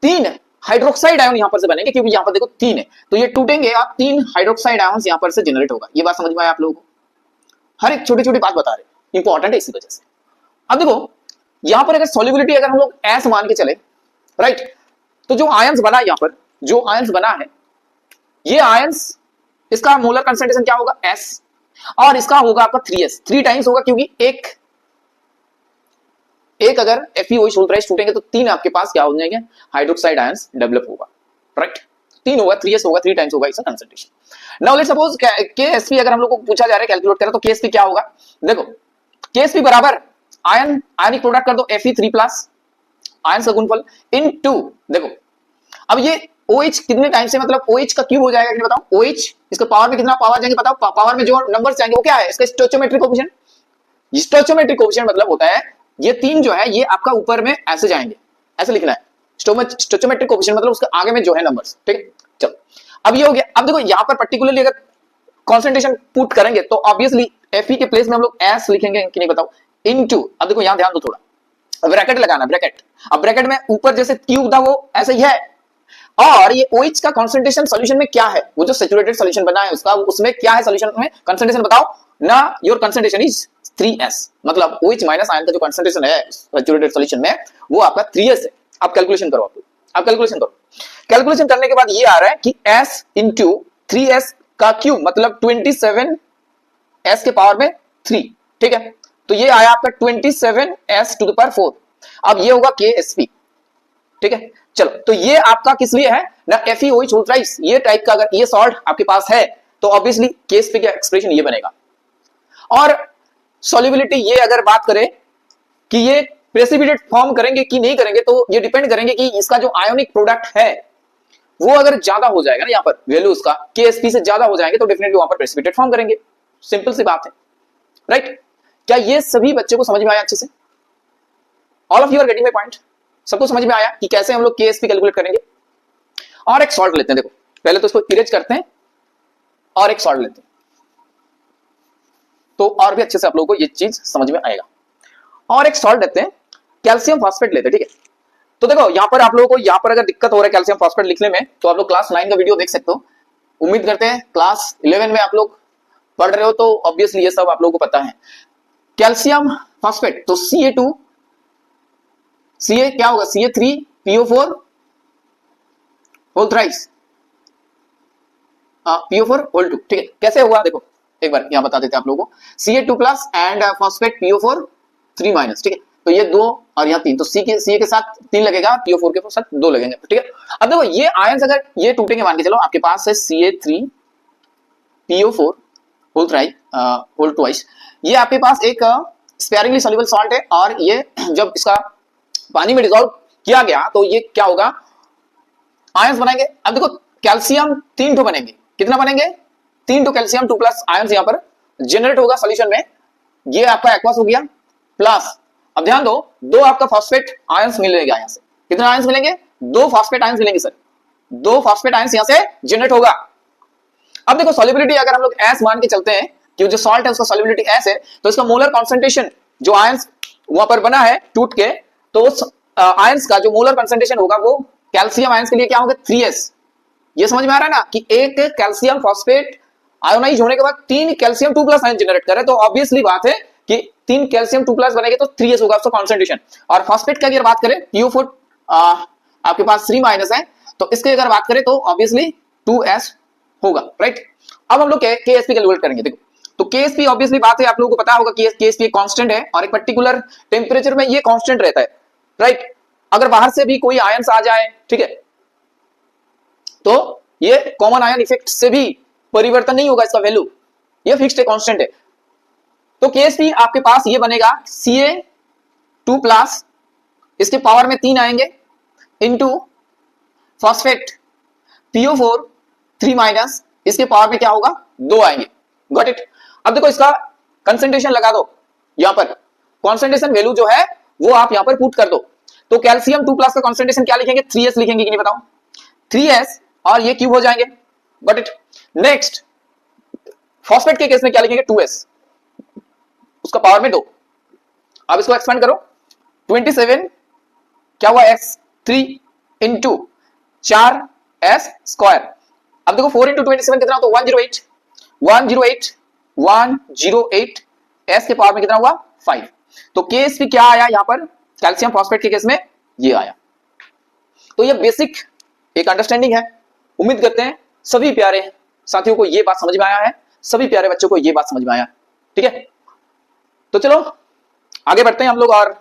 3 हाइड्रोक्साइड आयन यहां पर से बनेंगे क्योंकि यहां पर देखो 3 है तो ये टूटेंगे और 3 हाइड्रोक्साइड आयंस यहां पर से जनरेट होगा। ये बात समझ में आया आप लोगों को, हर एक छोटी छोटी बात बता रहे, इंपॉर्टेंट है इसी वजह से। अब देखो यहां पर अगर सॉल्युबिलिटी अगर हम लोग एस मान के चले, राइट, तो जो आयंस बना यहां पर, जो आयंस बना है, ये आयंस, इसका मोलर कंसंट्रेशन क्या होगा, एस, और इसका होगा आपका 3s, 3 टाइम्स होगा, क्योंकि एक अगर FeOH होल्ट्राइज टूटेंगे तो 3 आपके पास क्या हो जाएंगे, हाइड्रोक्साइड आयंस डेवलप होगा, राइट, 3 होगा, 3s होगा, 3 टाइम्स होगा इसका concentration. Now let's suppose KSP अगर हम लोग को पूछा जा रहा है कैलकुलेट करें, तो KSP क्या होगा, देखो KSP बराबर आयनिक प्रोडक्ट कर दो Fe3+ आयंस का गुणनफल इनटू, देखो अब ये OH कितने टाइम से, मतलब OH का क्यूब हो जाएगा कि बताओ, OH इसका पावर में कितना पावर जाएंगे बताओ, पावर में जो नंबर्स जाएंगे वो क्या है, इसका स्टोइचोमेट्रिक कोएफिशिएंट। स्टोइचोमेट्रिक कोएफिशिएंट मतलब होता है ये 3 जो है ये आपका ऊपर में ऐसे जाएंगे, ऐसे लिखना है, स्टोइचोमेट्रिक कोएफिशिएंट मतलब उसके आगे में जो है नंबर्स, ठीक है। चलो अब ये हो गया। अब देखो यहां पर पर्टिकुलरली अगर कंसंट्रेशन पुट करेंगे तो ऑब्वियसली Fe के प्लेस में हम लोग S लिखेंगे कि नहीं बताओ, इनटू, अब देखो यहां ध्यान दो थोड़ा, ब्रैकेट लगाना, ब्रैकेट, अब ब्रैकेट में ऊपर जैसे क्यूब था वो ऐसे ही है, और ये OH का कंसंट्रेशन सॉल्यूशन में क्या है, वो जो सैचुरेटेड सॉल्यूशन बना है उसका, उसमें क्या है सॉल्यूशन में कंसंट्रेशन बताओ ना, योर कंसंट्रेशन इज 3s, मतलब OH माइनस आयन का जो कंसंट्रेशन है सैचुरेटेड सॉल्यूशन में वो आपका 3s है। आप कैलकुलेशन करो, आप कैलकुलेशन करो, कैलकुलेशन करने के बाद ये आ रहा है कि s इंटू 3s का क्यूब मतलब 27s के पावर में 3, ठीक है, तो ये आया आपका 27s टू द पावर 4। अब ये होगा KSP, ठीक है। चलो तो ये आपका किस लिए है ना, FeOH होल्ट्राइज, ये टाइप का अगर ये सॉल्ट आपके पास है तो ऑब्वियसली KSP का एक्सप्रेशन ये बनेगा। और सॉल्युबिलिटी ये अगर बात करें कि ये प्रेसिपिटेट फॉर्म करेंगे कि नहीं करेंगे, तो ये डिपेंड करेंगे कि इसका जो आयोनिक प्रोडक्ट है वो अगर ज्यादा हो जाएगा ना, यहां पर वैल्यू उसका KSP से ज्यादा हो जाएंगे तो डेफिनेटली वहां पर प्रेसिपिटेट फॉर्म करेंगे, सिंपल सी बात है, राइट। क्या ये सभी बच्चे को समझ में आया अच्छे से? All of you are getting my point? सबको समझ में आया कि कैसे हम लोग KSP कैलकुलेट करेंगे? और एक सॉल्ट लेते हैं, देखो पहले तो इसको इरेज करते हैं और एक सॉल्ट लेते हैं, तो और भी अच्छे से आप लोगों को ये चीज समझ में आएगा। और एक सॉल्ट लेते हैं, कैल्शियम फॉस्फेट लेते हैं, ठीक है। तो देखो यहां पर आप लोगों को यहां पर अगर दिक्कत हो रहा है कैल्शियम फॉस्फेट लिखने में, तो आप लोग क्लास 9 का वीडियो देख सकते हो। उम्मीद करते हैं क्लास 11 में आप लोग पढ़ रहे हो तो ऑब्वियसली ये सब आप लोगों को पता है। कैल्शियम फॉस्फेट तो Ca2, Ca क्या होगा, Ca3PO4 whole thrice, PO4 whole 2, ठीक है। कैसे होगा देखो एक बार यहां बता देते हैं आप लोगों को, Ca2+ एंड फॉस्फेट PO4 3-, ठीक है। तो ये 2 और यहाँ 3, तो Ca के साथ 3 लगेगा, PO4 के साथ 2 लगेंगे, ठीक है। अब देखो ये आयंस अगर ये टूटेंगे, मान के चलो आपके पास है Ca3PO4 होल ट्वाइस, ये आपके पास एक स्पेयरिंगली सॉल्युबल सॉल्ट है, और ये जब इसका पानी में डिसॉल्व किया गया तो ये क्या होगा, आयंस बनाएंगे। अब देखो कैल्शियम 3 ठो बनेंगे, कितना बनेंगे, 3 ठो कैल्शियम 2+ आयंस यहां पर जनरेट होगा सॉल्यूशन में, ये आपका एक्वस हो गया प्लस, अब ध्यान दो 2 आपका फॉस्फेट आयंस मिलेगा, यहां से कितने आयंस मिलेंगे, 2 फॉस्फेट आयंस मिलेंगे सर, 2 फॉस्फेट आयंस यहां से जनरेट होगा। अब देखो सॉल्युबिलिटी अगर हम लोग S मान के चलते हैं कि जो सॉल्ट है उसका सॉल्युबिलिटी S है, तो इसका मोलर कॉन्सेंट्रेशन जो आयंस वहां पर बना है टूट के, तो उस आयंस का जो मोलर कॉन्सेंट्रेशन होगा वो कैल्शियम आयंस के लिए क्या होगा, 3s। ये समझ में आ रहा है ना कि एक कैल्शियम फॉस्फेट आयोनाइज होने के बाद 3 कैल्शियम 2+ आयन जनरेट करे, तो ऑब्वियसली बात है कि 3 कैल्शियम 2+ बनेंगे तो 3s होगा उसका कॉन्सेंट्रेशन। और फॉस्फेट की अगर बात करें, PO4 आपके पास 3- है, तो इसकी अगर बात करें तो ऑब्वियसली 2s होगा, राइट। अब हम लोग KSP कैलकुलेट करेंगे। देखो तो KSP ऑब्वियसली बात है, आप लोगों को पता होगा कि KSP एक कांस्टेंट है और एक पर्टिकुलर टेम्परेचर में ये कांस्टेंट रहता है, राइट। अगर बाहर से भी कोई आयंस आ जाए, ठीक है, तो ये कॉमन आयन इफेक्ट से भी परिवर्तन नहीं होगा इसका वैल्यू, ये फिक्स्ड है, कांस्टेंट है। तो KSP आपके पास ये बनेगा Ca2+, इसके पावर में 3 आएंगे, इनटू फॉस्फेट PO4 3-, इसके पावर में क्या होगा, 2 आएंगे, गॉट इट। अब देखो इसका कंसंट्रेशन लगा दो, यहां पर कंसंट्रेशन वैल्यू जो है वो आप यहां पर पुट कर दो, तो कैल्शियम 2+ का कंसंट्रेशन क्या लिखेंगे, 3s लिखेंगे कि नहीं बताओ, 3s, और ये क्यूब हो जाएंगे, गॉट इट। नेक्स्ट फॉस्फेट के केस में क्या लिखेंगे, 2s, उसका पावर में 2। अब इसको एक्सपेंड करो, 27 क्या हुआ, x3 इंटू 4s²। अब देखो 4 इंटू 27 कितना, तो 108 108 s के पावर में कितना हुआ, 5। तो KSP क्या आया यहां पर, कैल्शियम फॉस्फेट के केस में ये आया। तो ये बेसिक एक अंडरस्टैंडिंग है। उम्मीद करते हैं सभी प्यारे साथियों को ये बात समझ में आया है, सभी प्यारे बच्चों को ये बात समझ में आया। ठीक है, तो चलो आगे बढ़ते हैं हम लोग, और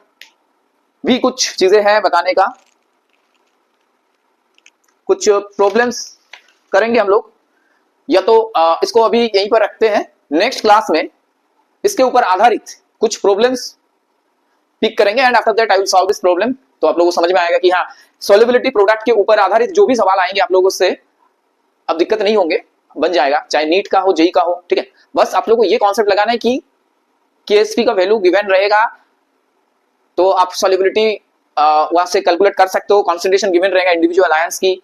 भी कुछ चीजें हैं बताने का, कुछ प्रॉब्लम्स करेंगे हम लोग, या तो इसको अभी यहीं पर रखते हैं, नेक्स्ट क्लास में इसके ऊपर आधारित कुछ प्रॉब्लम्स पिक करेंगे and after that I will solve this problem. तो आप लोगों को समझ में आएगा कि हाँ, सॉल्युबिलिटी प्रोडक्ट के ऊपर आधारित जो भी सवाल आएंगे आप लोगों से अब दिक्कत नहीं होंगे, बन जाएगा, चाहे नीट का हो जेई का हो। ठीक है, बस आप लोगों को ये कॉन्सेप्ट लगाना है कि केएसपी का वैल्यू गिवन रहेगा तो आप सॉल्युबिलिटी वहां से कैलकुलेट कर सकते हो, कॉन्सेंट्रेशन गिवन रहेगा इंडिविजुअल आयंस की।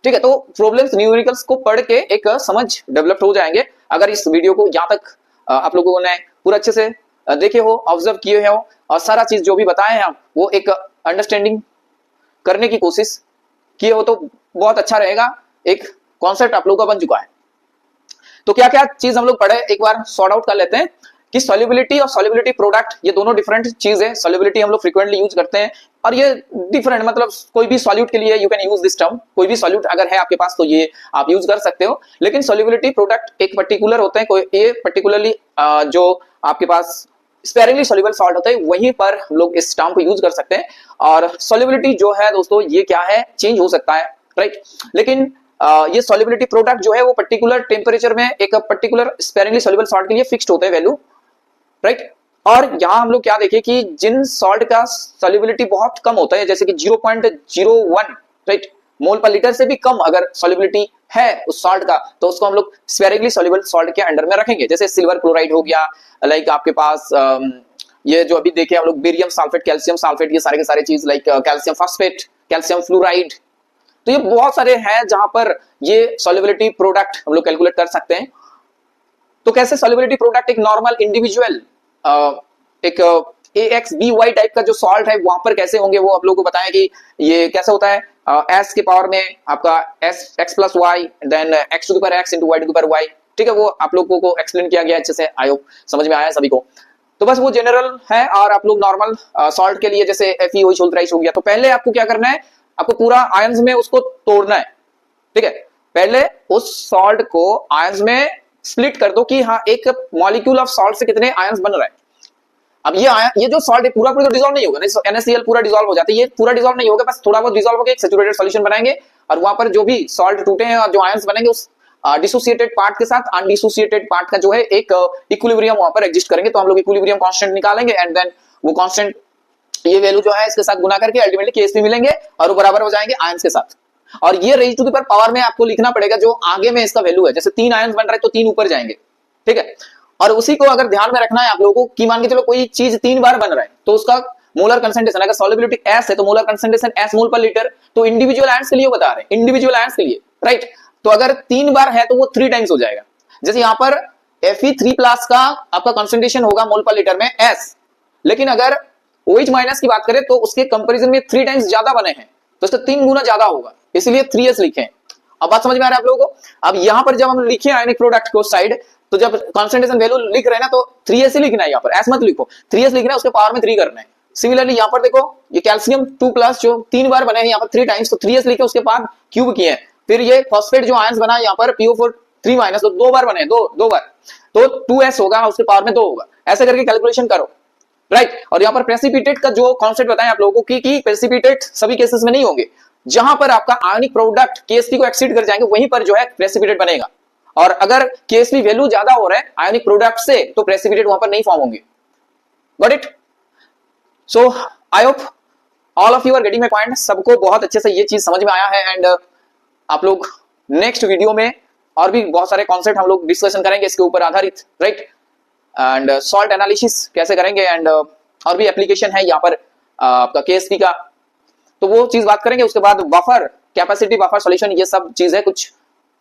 ठीक है, तो प्रॉब्लम्स न्यूमेरिकल्स को पढ़ के एक समझ डेवलप हो जाएंगे अगर इस वीडियो को यहाँ तक आप लोगों ने पूरा अच्छे से देखे हो, ऑब्जर्व किए हो, और सारा चीज जो भी बताए हैं हम वो एक अंडरस्टैंडिंग करने की कोशिश किए हो तो बहुत अच्छा रहेगा। एक कॉन्सेप्ट आप लोगों का बन चुका है। तो क्या क्या चीज हम लोग पढ़े एक बार सॉर्ट आउट कर लेते हैं कि सॉल्युबिलिटी और सॉल्युबिलिटी प्रोडक्ट ये दोनों डिफरेंट चीज है। सॉल्युबिलिटी हम लोग फ्रीक्वेंटली यूज करते हैं और ये डिफरेंट, मतलब कोई भी सॉल्यूट के लिए you can use this term, कोई भी सॉल्यूट अगर है आपके पास तो ये आप यूज कर सकते हो। लेकिन सॉल्युबिलिटी प्रोडक्ट एक पर्टिकुलर होते हैं, कोई ये पर्टिकुलरली जो आपके पास स्पेरिंगली सॉल्युबल सॉल्ट होता है वहीं पर हम लोग इस टर्म को यूज कर सकते हैं। और सॉल्युबिलिटी जो है दोस्तों ये क्या है, चेंज हो सकता है, राइट। लेकिन ये सॉल्युबिलिटी प्रोडक्ट जो है वो पर्टिकुलर टेम्परेचर में एक पर्टिकुलर स्पेरिंगली सॉल्युबल सॉल्ट के लिए फिक्स्ड होते हैं वैल्यू, राइट। और यहां हम लोग क्या देखें कि जिन सॉल्ट का सॉल्युबिलिटी बहुत कम होता है, जैसे कि 0.01 राइट मोल पर लीटर से भी कम अगर सॉल्युबिलिटी है उस सॉल्ट का, तो उसको हम लोग स्पेरिंगली सॉल्युबल सॉल्ट के अंडर में रखेंगे। जैसे सिल्वर क्लोराइड हो गया, लाइक आपके पास ये जो अभी देखे हम लोग बेरियम सल्फेट, कैल्शियम सल्फेट, ये सारे के सारे चीज, like calcium phosphate, calcium fluoride. तो ये बहुत सारे हैं जहां पर ये सॉल्युबिलिटी प्रोडक्ट हम लोग कैलकुलेट कर सकते हैं। तो कैसे सॉल्युबिलिटी प्रोडक्ट एक नॉर्मल इंडिविजुअल एक AXBY टाइप का जो सॉल्ट है वहां पर कैसे होंगे, वो आप लोगों को बताया कि ये कैसे होता है। S के पावर में आपका x plus y, then x to the power x into y to the power y। ठीक है, वो आप लोगों को एक्सप्लेन किया गया अच्छे से, आई होप समझ में आया सभी को। तो बस वो जनरल है, और आप लोग नॉर्मल सॉल्ट के लिए जैसे FeOH हो गया, तो पहले आपको क्या करना है, आपको पूरा आयंस में उसको तोड़ना है। ठीक है, पहले उस सॉल्ट को आयंस में स्प्लिट कर दो कि हाँ एक मॉलिक्यूल ऑफ सॉल्ट से कितने आयंस बन रहे हैं। अब ये जो सॉल्ट है पूरा पूरा डिसॉल्व नहीं होगा, NaCl पूरा डिसॉल्व हो जाता है, ये पूरा डिसॉल्व नहीं होगा, बस थोड़ा बहुत डिसॉल्व होकर एक सैचुरेटेड सॉल्यूशन बनाएंगे, और वहां पर जो भी सॉल्ट टूटे हैं और जो आयंस बनेंगे उस डिसोसिएटेड पार्ट के साथ अनडिसोसिएटेड पार्ट का जो है एक इक्विलिब्रियम वहां पर एग्जिस्ट करेंगे। तो हम लोग इक्विलिब्रियम कांस्टेंट निकालेंगे एंड देन वो कांस्टेंट ये वैल्यू जो है इसके साथ गुना करके अल्टीमेटली केएसपी मिलेंगे और वो बराबर हो जाएंगे आयंस के साथ। और ये रेज टू द पावर में आपको लिखना पड़ेगा जो आगे में इसका वैल्यू है, जैसे 3 आयंस बन रहे हैं तो 3 ऊपर जाएंगे। ठीक है, और उसी को अगर ध्यान में रखना है आप लोगों को कि मान के चलो कोई चीज 3 बार बन रहा है तो उसका मोलर कंसंट्रेशन, अगर सॉल्युबिलिटी S है तो मोलर कंसंट्रेशन S मोल पर लीटर, तो इंडिविजुअल आयंस के लिए बता रहे हैं, इंडिविजुअल आयंस के लिए, राइट। तो अगर 3 बार है तो वो 3 टाइम्स हो जाएगा। जैसे यहाँ पर Fe3+ का आपका कंसंट्रेशन होगा मोल पर लीटर में S, लेकिन अगर OH माइनस की बात करें तो उसके कंपैरिजन में 3 टाइम्स ज्यादा बने हैं, तो इसका 3 गुना ज्यादा होगा, इसलिए 3S लिखे। अब बात समझ में आ रहा है आप लोगों को। अब यहाँ पर जब हम लिखे आयनिक प्रोडक्ट को साइड, तो जब कंसंट्रेशन वैल्यू लिख रहे हैं ना तो 3S ही लिखना है, यहाँ पर S मत लिखो, 3S लिखना है, उसके पावर में 3 करना है। सिमिलरली यहाँ पर देखो ये कैल्शियम 2+ जो 3 बार बने हैं यहाँ पर 3 टाइम्स, तो 3S लिखे, उसके बाद क्यूब किए हैं। फिर ये फॉस्फेट जो आयंस बना है यहाँ पर PO4 3- तो 2 बार बने, दो बार, तो 2S होगा, उसके पावर में 2 होगा। ऐसे करके कैलकुलेशन करो, राइट। और यहाँ पर प्रेसिपिटेट का जो कॉन्सेप्ट बताएं आप लोगों को कि प्रेसिपिटेट सभी केसेस में नहीं होंगे, जहां पर आपका आयनिक प्रोडक्ट केएसपी को एक्सीड कर जाएंगे वहीं पर जो है प्रेसिपिटेट बनेगा। और अगर केएसपी वैल्यू ज्यादा हो रहा है आयनिक प्रोडक्ट से तो प्रेसिपिटेट वहां पर नहीं फॉर्म होंगे। Got it? So I hope all of you are getting my point. सबको बहुत अच्छे से ये चीज समझ में आया है। एंड आप लोग नेक्स्ट वीडियो में और भी बहुत सारे कॉन्सेप्ट हम लोग डिस्कशन करेंगे इसके ऊपर आधारित, राइट। एंड सॉल्ट एनालिसिस कैसे करेंगे, एंड और भी एप्लीकेशन है यहाँ पर आपका केएसपी का, तो वो चीज बात करेंगे। उसके बाद बफर कैपेसिटी, बफर सॉल्यूशन, ये सब चीज है, कुछ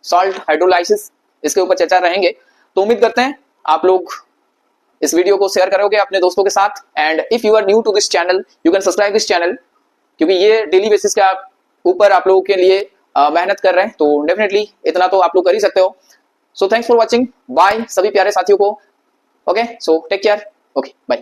सॉल्ट हाइड्रोलाइसिस, इसके ऊपर चर्चा रहेंगे। तो उम्मीद करते हैं आप लोग इस वीडियो को शेयर करोगे अपने दोस्तों के साथ। And if you are new to this channel you can subscribe this channel, क्योंकि ये डेली बेसिस के ऊपर आप लोगों के लिए मेहनत कर रहे हैं, तो डेफिनेटली इतना तो आप लोग कर ही सकते हो। So thanks for watching, bye सभी प्यारे साथियों को। Okay, so take care, okay bye.